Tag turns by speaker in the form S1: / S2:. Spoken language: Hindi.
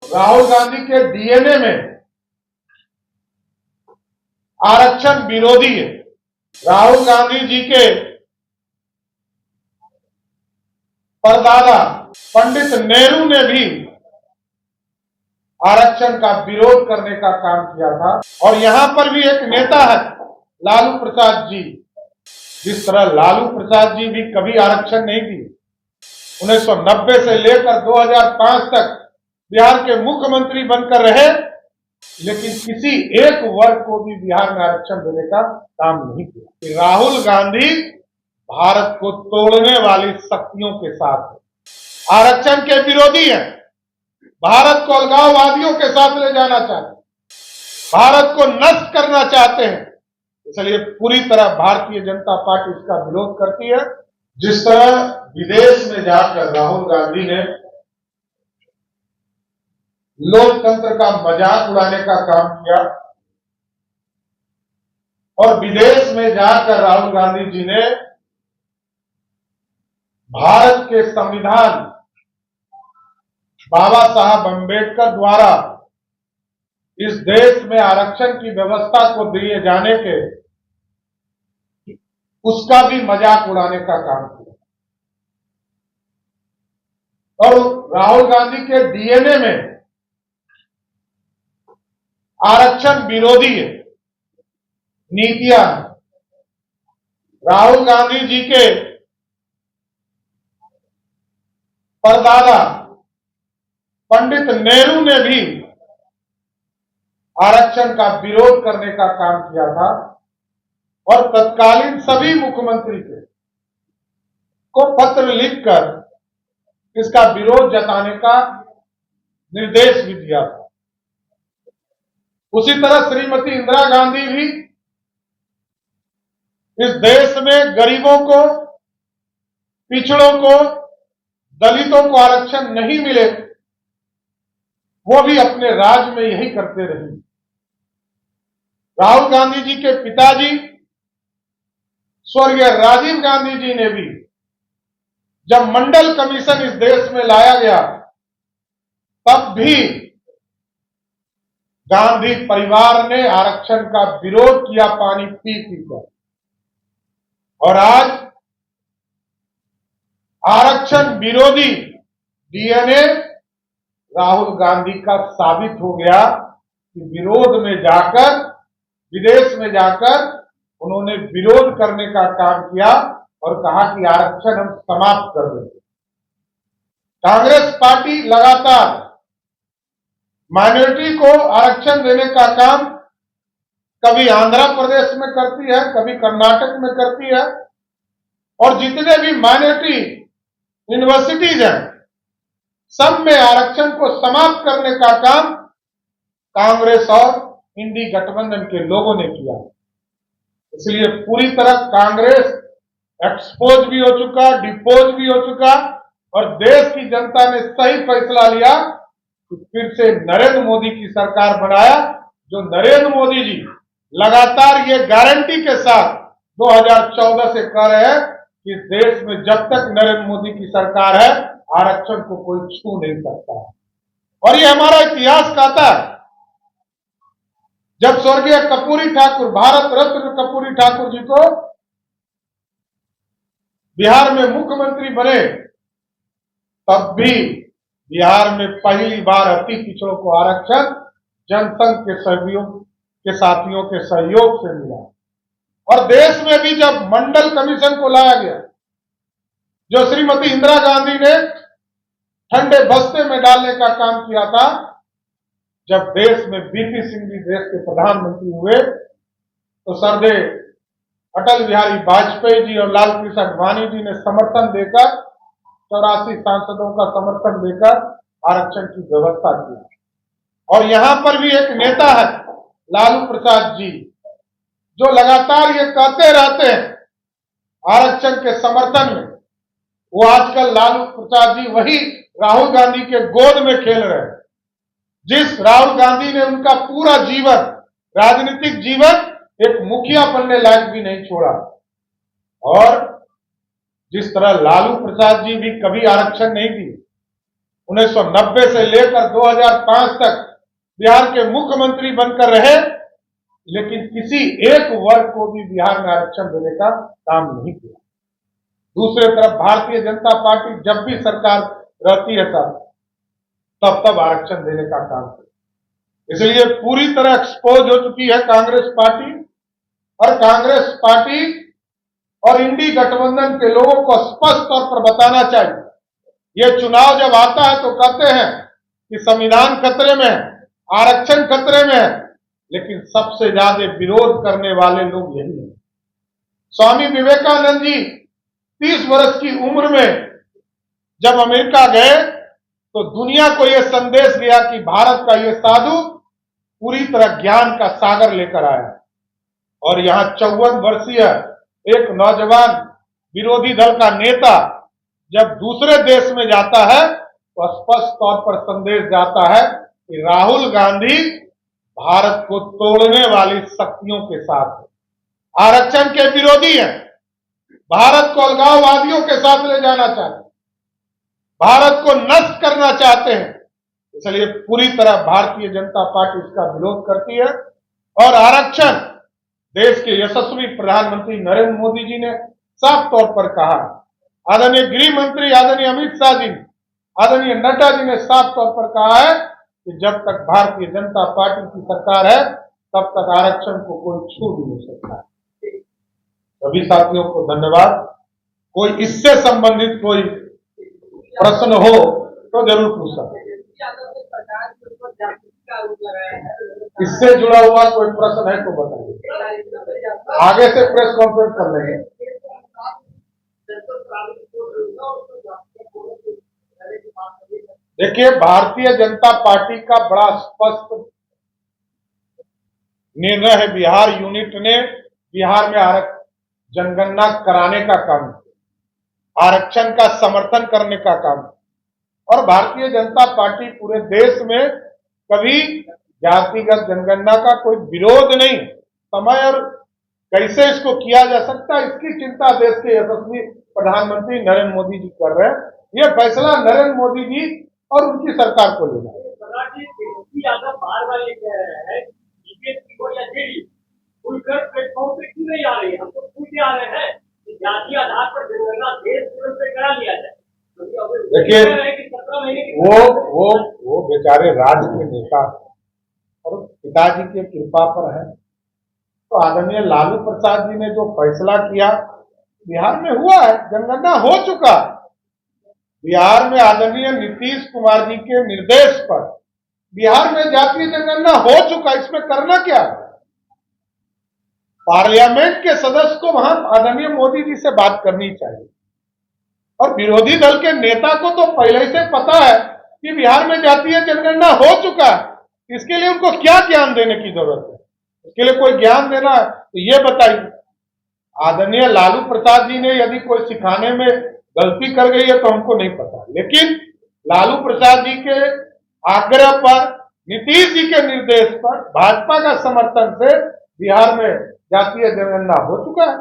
S1: राहुल गांधी के डीएनए में आरक्षण विरोधी है। राहुल गांधी जी के परदादा पंडित नेहरू ने भी आरक्षण का विरोध करने का काम किया था। और यहां पर भी एक नेता है लालू प्रसाद जी। जिस तरह लालू प्रसाद जी भी कभी आरक्षण नहीं दिए, 1990 से लेकर 2005 तक बिहार के मुख्यमंत्री बनकर रहे, लेकिन किसी एक वर्ग को भी बिहार में आरक्षण देने का काम नहीं किया। राहुल गांधी भारत को तोड़ने वाली शक्तियों के साथ है, आरक्षण के विरोधी है, भारत को अलगाववादियों के साथ ले जाना चाहते हैं, भारत को नष्ट करना चाहते हैं। इसलिए पूरी तरह भारतीय जनता पार्टी इसका विरोध करती है। जिस तरह विदेश में जाकर राहुल गांधी ने लोकतंत्र का मजाक उड़ाने का काम किया और विदेश में जाकर राहुल गांधी जी ने भारत के संविधान बाबा साहब अंबेडकर द्वारा इस देश में आरक्षण की व्यवस्था को दिए जाने के उसका भी मजाक उड़ाने का काम किया। और राहुल गांधी के डीएनए में आरक्षण विरोधी है, नीतियां। राहुल गांधी जी के परदादा पंडित नेहरू ने भी आरक्षण का विरोध करने का काम किया था और तत्कालीन सभी मुख्यमंत्री को पत्र लिखकर इसका विरोध जताने का निर्देश भी दिया था। उसी तरह श्रीमती इंदिरा गांधी भी इस देश में गरीबों को, पिछड़ों को, दलितों को आरक्षण नहीं मिले, वो भी अपने राज्य में यही करते रहे। राहुल गांधी जी के पिताजी स्वर्गीय राजीव गांधी जी ने भी जब मंडल कमीशन इस देश में लाया गया, तब भी गांधी परिवार ने आरक्षण का विरोध किया पानी पी कर। और आज आरक्षण विरोधी डीएनए राहुल गांधी का साबित हो गया कि विरोध में जाकर, विदेश में जाकर उन्होंने विरोध करने का काम किया और कहा कि आरक्षण हम समाप्त कर देंगे। कांग्रेस पार्टी लगातार माइनॉरिटी को आरक्षण देने का काम कभी आंध्र प्रदेश में करती है, कभी कर्नाटक में करती है, और जितने भी माइनॉरिटी यूनिवर्सिटीज हैं, सब में आरक्षण को समाप्त करने का काम कांग्रेस और इंडी गठबंधन के लोगों ने किया। इसलिए पूरी तरह कांग्रेस एक्सपोज भी हो चुका, डिपोज भी हो चुका, और देश की जनता ने सही फैसला लिया कि फिर से नरेंद्र मोदी की सरकार बनाया, जो नरेंद्र मोदी जी लगातार ये गारंटी के साथ 2014 से कह रहे हैं कि देश में जब तक नरेंद्र मोदी की सरकार है, आरक्षण को कोई छू नहीं सकता। और ये हमारा इतिहास कहता है, जब स्वर्गीय कर्पूरी ठाकुर, भारत रत्न कर्पूरी ठाकुर जी को बिहार में मुख्यमंत्री बने, तब भी बिहार में पहली बार अति पिछड़ों को आरक्षण जनसंघ के सहयोग के साथियों के सहयोग से मिला। और देश में भी जब मंडल कमीशन को लाया गया, जो श्रीमती इंदिरा गांधी ने ठंडे बस्ते में डालने का काम किया था, जब देश में बीपी सिंह जी देश के प्रधानमंत्री हुए, तो सरदे अटल बिहारी वाजपेयी जी और लाल कृष्ण आडवाणी जी ने समर्थन देकर, 84 सांसदों का समर्थन देकर आरक्षण की व्यवस्था की। और यहां पर भी एक नेता है लालू प्रसाद जी, जो लगातार ये कहते रहते हैं आरक्षण के समर्थन में। वो आजकल लालू प्रसाद जी वही राहुल गांधी के गोद में खेल रहे हैं, जिस राहुल गांधी ने उनका पूरा जीवन, राजनीतिक जीवन, एक मुखिया बनने लायक भी नहीं छोड़ा। और जिस तरह लालू प्रसाद जी भी कभी आरक्षण नहीं दिए, 1990 से लेकर 2005 तक बिहार के मुख्यमंत्री बनकर रहे, लेकिन किसी एक वर्ग को भी बिहार में आरक्षण देने का काम नहीं किया। दूसरी तरफ भारतीय जनता पार्टी जब भी सरकार रहती है तब आरक्षण देने का काम करती। इसलिए पूरी तरह एक्सपोज हो चुकी है कांग्रेस पार्टी, और कांग्रेस पार्टी और इंडी गठबंधन के लोगों को स्पष्ट तौर पर बताना चाहिए। ये चुनाव जब आता है तो कहते हैं कि संविधान खतरे में है, आरक्षण खतरे में है, लेकिन सबसे ज्यादा विरोध करने वाले लोग यही हैं। स्वामी विवेकानंद जी 30 वर्ष की उम्र में जब अमेरिका गए तो दुनिया को यह संदेश गया कि भारत का यह साधु पूरी तरह ज्ञान का सागर लेकर आया, और यहां 54 वर्षीय एक नौजवान विरोधी दल का नेता जब दूसरे देश में जाता है तो स्पष्ट तौर पर संदेश जाता है कि राहुल गांधी भारत को तोड़ने वाली शक्तियों के साथ है, आरक्षण के विरोधी हैं, भारत को अलगाववादियों के साथ ले जाना चाहते हैं, भारत को नष्ट करना चाहते हैं। इसलिए पूरी तरह भारतीय जनता पार्टी इसका विरोध करती है। और आरक्षण देश के यशस्वी प्रधानमंत्री नरेंद्र मोदी जी ने साफ तौर पर कहा, आदरणीय गृह मंत्री आदरणीय अमित शाह जी, आदरणीय नड्डा जी ने साफ तौर पर कहा है कि जब तक भारतीय जनता पार्टी की सरकार है तब तक आरक्षण को कोई छू भी नहीं सकता। सभी साथियों को धन्यवाद। कोई इससे संबंधित कोई प्रश्न हो तो जरूर पूछ सकते। इससे जुड़ा हुआ कोई प्रश्न है तो बताइए, आगे से प्रेस कॉन्फ्रेंस कर लेंगे। देखिए, भारतीय जनता पार्टी का बड़ा स्पष्ट निर्णय है। बिहार यूनिट ने बिहार में जनगणना कराने का काम किया, आरक्षण का समर्थन करने का काम किया, और भारतीय जनता पार्टी पूरे देश में कभी जातिगत जनगणना का कोई विरोध नहीं। समय और कैसे इसको किया जा सकता है इसकी चिंता देश के यशस्वी प्रधानमंत्री नरेंद्र मोदी जी कर रहे हैं। यह फैसला नरेंद्र मोदी जी और उनकी सरकार को लेना है।
S2: बार बार ये कह रहे हैं प्लेटफॉर्म पे क्यों नहीं आ रही है? हम तो पूछे आ रहे हैं कि जाति आधार पर जनगणना देश पे करा लिया जाए।
S1: देखिए, वो बेचारे राज्य के नेता और पिताजी के कृपा पर है। तो आदरणीय लालू प्रसाद जी ने जो फैसला किया बिहार में हुआ है, जनगणना हो चुका। बिहार में आदरणीय नीतीश कुमार जी के निर्देश पर बिहार में जातीय जनगणना हो चुका। इसमें करना क्या है? पार्लियामेंट के सदस्य को वहां आदरणीय मोदी जी से बात करनी चाहिए, और विरोधी दल के नेता को तो पहले से पता है कि बिहार में जातीय जनगणना हो चुका। इसके लिए उनको क्या ज्ञान देने की जरूरत है? इसके लिए कोई ज्ञान देना है तो ये बताइए। आदरणीय लालू प्रसाद जी ने यदि कोई सिखाने में गलती कर गई है तो हमको नहीं पता, लेकिन लालू प्रसाद जी के आग्रह पर, नीतीश जी के निर्देश पर, भाजपा का समर्थन से बिहार में जातीय जनगणना हो चुका है।